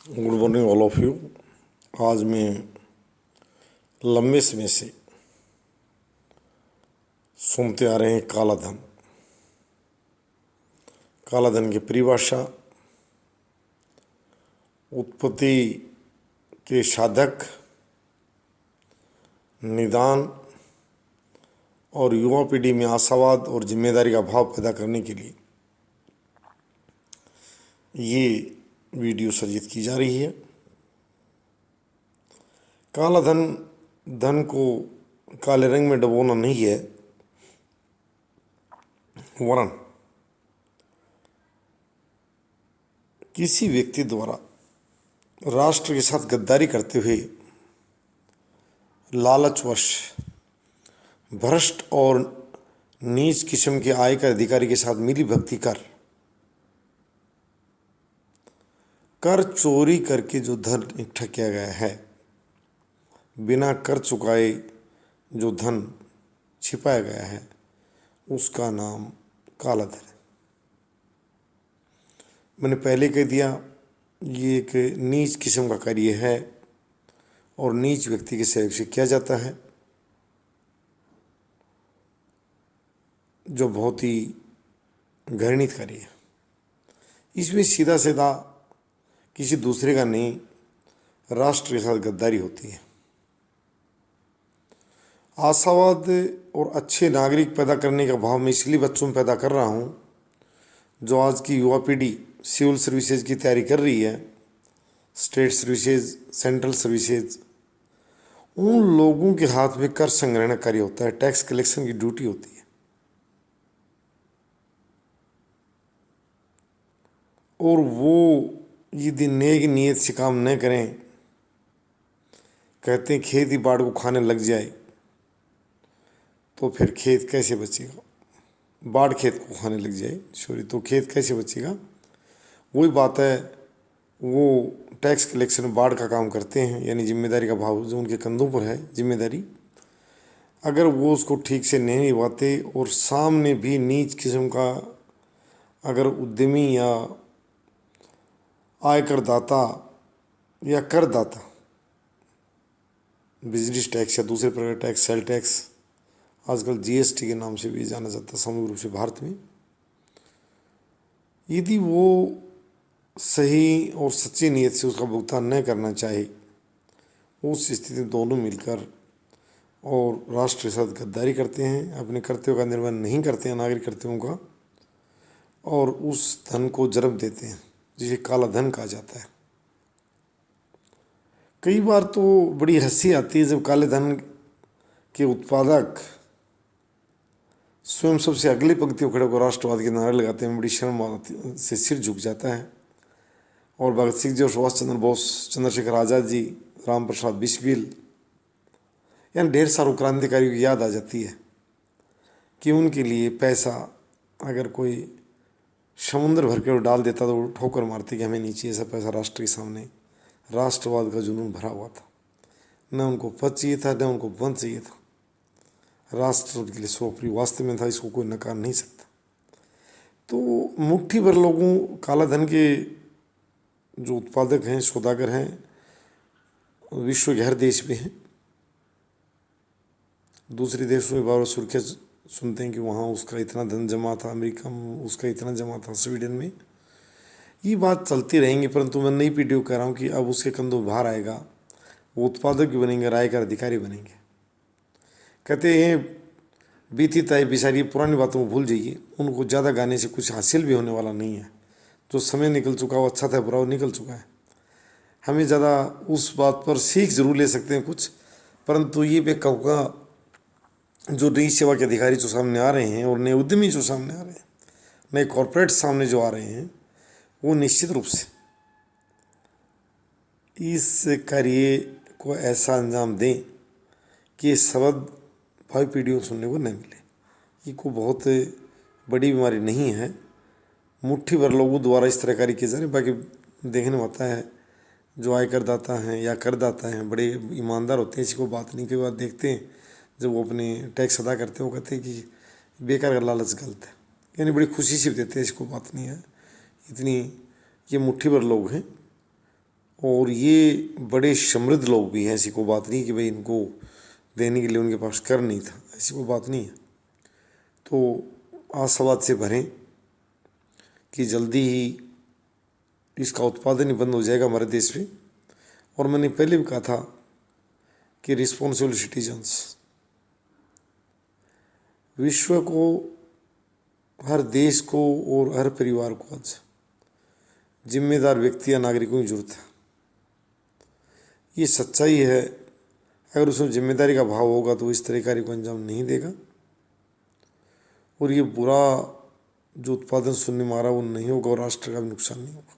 Good morning all of you. आज मैं लंबे समय से सुनते आ रहे हैं काला धन। काला धन की परिभाषा, उत्पत्ति के साधक, निदान और युवा पीढ़ी में आशावाद और जिम्मेदारी का भाव पैदा करने के लिए ये वीडियो सर्जित की जा रही है। काला धन, धन को काले रंग में डुबोना नहीं है, वरन किसी व्यक्ति द्वारा राष्ट्र के साथ गद्दारी करते हुए लालचवश भ्रष्ट और नीच किस्म के आयकर अधिकारी के साथ मिली भक्ति कर चोरी करके जो धन इकट्ठा किया गया है, बिना कर चुकाए जो धन छिपाया गया है, उसका नाम काला धन है। मैंने पहले कह दिया, ये एक नीच किस्म का कार्य है और नीच व्यक्ति के सहयोग से किया जाता है, जो बहुत ही घृणित कार्य है। इसमें सीधा सीधा किसी दूसरे का नहीं, राष्ट्र के साथ गद्दारी होती है। आशावाद और अच्छे नागरिक पैदा करने का भाव मैं इसलिए बच्चों में पैदा कर रहा हूँ, जो आज की युवा पीढ़ी सिविल सर्विसेज की तैयारी कर रही है, स्टेट सर्विसेज, सेंट्रल सर्विसेज, उन लोगों के हाथ में कर संग्रहण कार्य होता है, टैक्स कलेक्शन की ड्यूटी होती है। और वो यदि नेक नीयत से काम न करें, कहते हैं खेती बाड़ को खाने लग जाए, तो फिर खेत कैसे बचेगा? बाढ़ खेत को खाने लग जाए, तो खेत कैसे बचेगा? वही बात है, वो टैक्स कलेक्शन बाढ़ का काम करते हैं, यानी जिम्मेदारी का भाव जो उनके कंधों पर है जिम्मेदारी, अगर वो उसको ठीक से नहीं निभाते और सामने भी नीच किस्म का अगर उद्यमी या आयकरदाता या करदाता बिजनेस टैक्स या दूसरे प्रकार टैक्स, सेल टैक्स, आजकल जीएसटी के नाम से भी जाना जाता है समग्र रूप से भारत में, यदि वो सही और सच्ची नीयत से उसका भुगतान न करना चाहे, उस स्थिति में दोनों मिलकर और राष्ट्र के साथ गद्दारी करते हैं, अपने कर्तव्यों का निर्वहन नहीं करते हैं, नागरिक कर्तव्यों का, और उस धन को जन्म देते हैं, जिसे काला धन कहा जाता है। कई बार तो बड़ी हंसी आती है जब काले धन के उत्पादक स्वयं सबसे अगली पंक्तियों खड़े होकर राष्ट्रवाद के नारे लगाते हैं, बड़ी शर्म से सिर झुक जाता है। और भगत सिंह जी और सुभाष चंद्र बोस, चंद्रशेखर आज़ाद जी, राम प्रसाद बिस्मिल, यानी ढेर सारे क्रांतिकारियों की याद आ जाती है कि उनके लिए पैसा अगर कोई समुद्र भर के डाल देता तो वो ठोकर मारते कि हमें नीचे ऐसा पैसा राष्ट्र के सामने, राष्ट्रवाद का जुनून भरा हुआ था। न उनको पद चाहिए था, न उनको वंश चाहिए था, राष्ट्र उनके लिए सर्वोपरि वास्तव में था, इसको कोई नकार नहीं सकता। तो मुट्ठी भर लोगों, काला धन के जो उत्पादक हैं, सौदागर हैं, विश्व के हर देश में हैं। दूसरे देशों में बार सुर्खियाँ सुनते हैं कि वहाँ उसका इतना धन जमा था, अमेरिका में उसका इतना जमा था, स्वीडन में। ये बात चलती रहेंगी, परंतु मैं नई पीढ़ी को कह रहा हूँ कि अब उसके कंधों बाहर आएगा, वो उत्पादक भी बनेंगे, आयकर अधिकारी बनेंगे। कहते हैं बीती तय बिसारी पुरानी बातों को भूल जाइए, उनको ज़्यादा गाने से कुछ हासिल भी होने वाला नहीं है। जो समय निकल चुका वो अच्छा था, बुरा वो निकल चुका है। हमें ज़्यादा उस बात पर सीख जरूर ले सकते हैं कुछ, परंतु ये मैं कहूँगा, जो नई सेवा के अधिकारी जो सामने आ रहे हैं और नए उद्यमी जो सामने आ रहे हैं, नए कॉरपोरेट सामने जो आ रहे हैं, वो निश्चित रूप से इस कार्य को ऐसा अंजाम दें कि ये शब्द भावी पीढ़ियों को सुनने को नहीं मिले। ये कोई बहुत बड़ी बीमारी नहीं है, मुट्ठी भर लोगों द्वारा इस तरह कार्य किए जा रहे हैं। बाकी देखने में आता है जो आयकरदाता हैं या करदाता हैं बड़े ईमानदार होते हैं, इसको बात नहीं, कई बार देखते हैं जब वो अपने टैक्स अदा करते हैं, वो कहते हैं कि बेकार का लालच गलत है, यानी बड़ी खुशी से देते हैं, इसको बात नहीं है। इतनी ये मुट्ठी भर लोग हैं और ये बड़े समृद्ध लोग भी हैं, ऐसी कोई बात नहीं कि भाई इनको देने के लिए उनके पास कर नहीं था, ऐसी कोई बात नहीं है। तो आशावाद से भरें कि जल्दी ही इसका उत्पादन ही बंद हो जाएगा हमारे देश में। और मैंने पहले भी कहा था कि रिस्पॉन्सिबल सिटीजन्स, विश्व को, हर देश को और हर परिवार को आज जिम्मेदार व्यक्ति या नागरिकों की जरूरत है। ये सच्चाई है। अगर उसमें जिम्मेदारी का भाव होगा तो इस तरह कार्य को अंजाम नहीं देगा और ये बुरा जो उत्पादन सुनने में आ रहा वो नहीं होगा और राष्ट्र का भी नुकसान नहीं होगा।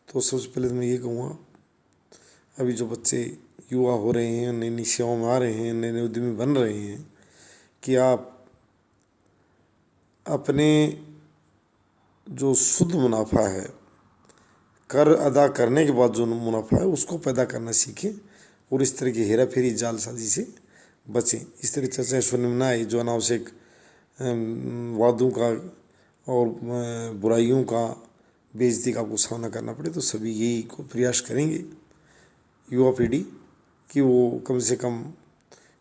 तो सबसे पहले तो मैं ये कहूँगा, अभी जो बच्चे युवा हो रहे हैं, नई नई सेवाओं में आ रहे हैं, नए नए उद्यमी बन रहे हैं, कि आप अपने जो शुद्ध मुनाफा है, कर अदा करने के बाद जो मुनाफा है उसको पैदा करना सीखें और इस तरह की हेरा फेरी जालसाजी से बचें। इस तरह की चर्चाएं सुनने में ना आए जो अनावश्यक वादों का और बुराइयों का, बेइज्जती का आपको सामना करना पड़े। तो सभी यही को प्रयास करेंगे युवा पीढ़ी कि वो कम से कम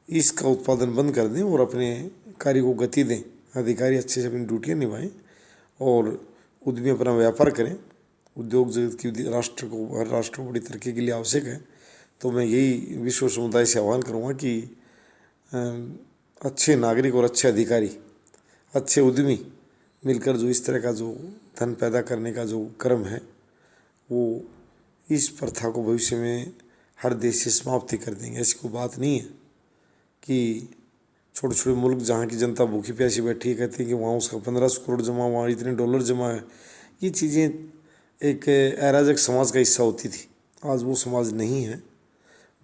इसका उत्पादन बंद कर दें और अपने कार्य को गति दें, अधिकारी अच्छे से अपनी ड्यूटियाँ निभाएं और उद्यमी अपना व्यापार करें। उद्योग जगत की राष्ट्र को, हर राष्ट्र को बड़ी तरक्की के लिए आवश्यक है। तो मैं यही विश्व समुदाय से आह्वान करूँगा कि अच्छे नागरिक और अच्छे अधिकारी, अच्छे उद्यमी मिलकर जो इस तरह का जो धन पैदा करने का जो क्रम है वो इस प्रथा को भविष्य में हर देश से समाप्ति कर देंगे। ऐसी कोई बात नहीं है कि छोटे छोटे मुल्क जहाँ की जनता भूखी प्यासी बैठी है कहती है कि वहाँ उसका 1500 करोड़ जमा, वहाँ इतने डॉलर जमा है। ये चीज़ें एक अराजक समाज का हिस्सा होती थी, आज वो समाज नहीं है।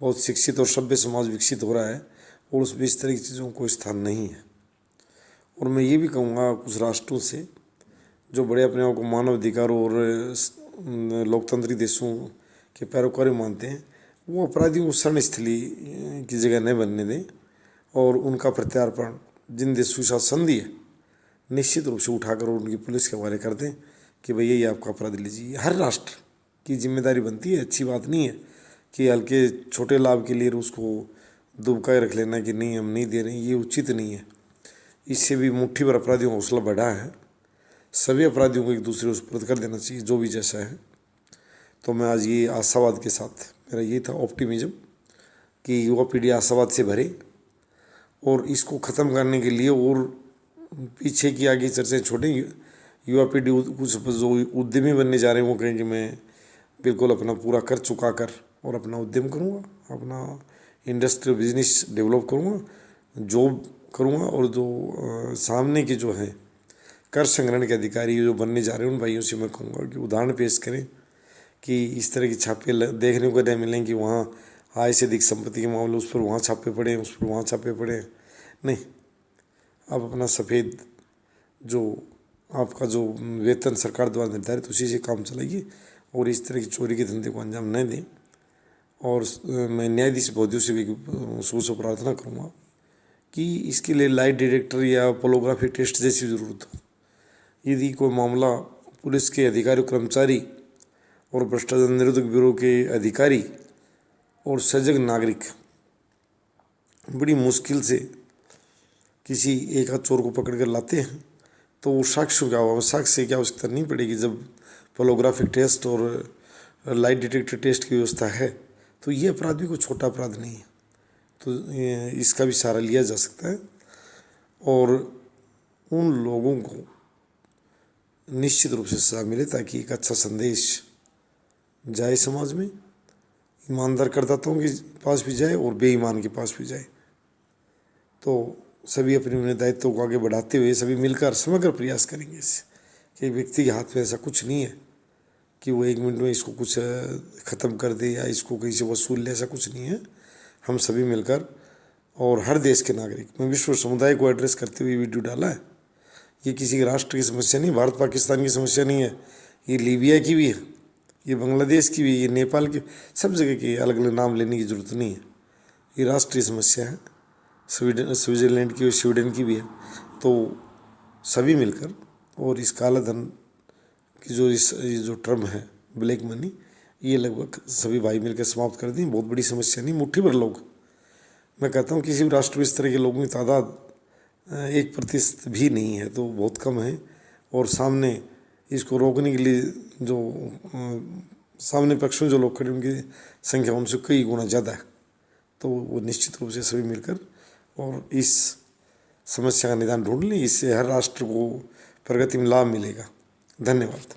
बहुत शिक्षित और सभ्य समाज विकसित हो रहा है और उसमें इस तरह की चीज़ों को स्थान नहीं है। और मैं ये भी कहूँगा कुछ राष्ट्रों से जो बड़े अपने आप को मानव अधिकार और लोकतांत्रिक देशों के पैरोकारी मानते हैं, वो अपराधियों को शरणस्थली की जगह नहीं बनने दें और उनका प्रत्यार्पण जिन देशों के साथ संधि है निश्चित रूप से उठाकर और उनकी पुलिस के हवाले कर दें कि भैया ये आपका अपराध लीजिए। हर राष्ट्र की जिम्मेदारी बनती है। अच्छी बात नहीं है कि हल्के छोटे लाभ के लिए उसको दुबकाए रख लेना कि नहीं हम नहीं दे रहे हैं, ये उचित नहीं है। इससे भी मुट्ठी भर अपराधियों का हौसला बढ़ा है। सभी अपराधियों को एक दूसरे को सुपुर्द कर देना चाहिए जो भी जैसा है। तो मैं आज ये आशावाद के साथ, मेरा ये था ऑप्टिमिज्म कि युवा पीढ़ी आशावाद से भरे और इसको ख़त्म करने के लिए और पीछे की आगे चर्चाएं छोड़ें। युवा पीढ़ी कुछ जो उद्यमी बनने जा रहे हैं वो कहें कि मैं बिल्कुल अपना पूरा कर चुका कर और अपना उद्यम करूँगा, अपना इंडस्ट्रियल बिजनेस डेवलप करूँगा, जॉब करूँगा। और जो सामने के जो हैं कर संग्रहण के अधिकारी जो बनने जा रहे हैं उन भाइयों से मैं कहूँगा कि उदाहरण पेश करें कि इस तरह की छापे देखने को नहीं मिलें कि वहाँ आय से अधिक संपत्ति के मामले उस पर वहाँ छापे पड़े हैं, उस पर वहाँ छापे पड़े हैं। नहीं, आप अपना सफ़ेद जो आपका जो वेतन सरकार द्वारा निर्धारित उसी से काम चलाइए और इस तरह की चोरी के धंधे को अंजाम न दें। और मैं न्यायाधीश महोदयों से भी सोच प्रार्थना करूँगा कि इसके लिए लाई डिटेक्टर या पोलोग्राफी टेस्ट जैसी ज़रूरत हो। यदि कोई मामला पुलिस के अधिकारी कर्मचारी और भ्रष्टाचार निरोधक ब्यूरो के अधिकारी और सजग नागरिक बड़ी मुश्किल से किसी एक आध चोर को पकड़ कर लाते हैं तो वो साक्ष्य की आवश्यकता नहीं पड़ेगी। जब पोलोग्राफिक टेस्ट और लाई डिटेक्टर टेस्ट की व्यवस्था है तो ये अपराध भी कोई छोटा अपराध नहीं है, तो इसका भी सहारा लिया जा सकता है। और उन लोगों को निश्चित रूप से सजा मिले ताकि एक अच्छा संदेश जाए समाज में, ईमानदार करदाताओं के पास भी जाए और बेईमान के पास भी जाए। तो सभी अपने अपने दायित्व को आगे बढ़ाते हुए सभी मिलकर समग्र प्रयास करेंगे इससे कि व्यक्ति के हाथ में ऐसा कुछ नहीं है कि वो 1 मिनट में इसको कुछ ख़त्म कर दे या इसको कहीं से वसूल ले, ऐसा कुछ नहीं है। हम सभी मिलकर और हर देश के नागरिक, मैं विश्व समुदाय को एड्रेस करते हुए वीडियो डाला है। ये किसी राष्ट्र की समस्या नहीं, भारत पाकिस्तान की समस्या नहीं है, ये लीबिया की भी है, ये बांग्लादेश की भी, ये नेपाल की, सब जगह की अलग अलग नाम लेने की ज़रूरत नहीं है। ये राष्ट्रीय समस्या है, स्विट्ज़रलैंड की और स्वीडन की भी है। तो सभी मिलकर और इस काला धन की जो इस जो टर्म है ब्लैक मनी, ये लगभग सभी भाई मिलकर समाप्त कर दी। बहुत बड़ी समस्या नहीं, मुट्ठी भर लोग, मैं कहता हूँ किसी भी राष्ट्र में इस तरह के लोगों की तादाद 1% भी नहीं है, तो बहुत कम है। और सामने इसको रोकने के लिए जो सामने पक्ष में जो लोग खड़े उनकी संख्या उनसे कई गुना ज़्यादा है। तो वो निश्चित रूप से सभी मिलकर और इस समस्या का निदान ढूंढ लें, इससे हर राष्ट्र को प्रगति में लाभ मिलेगा। धन्यवाद।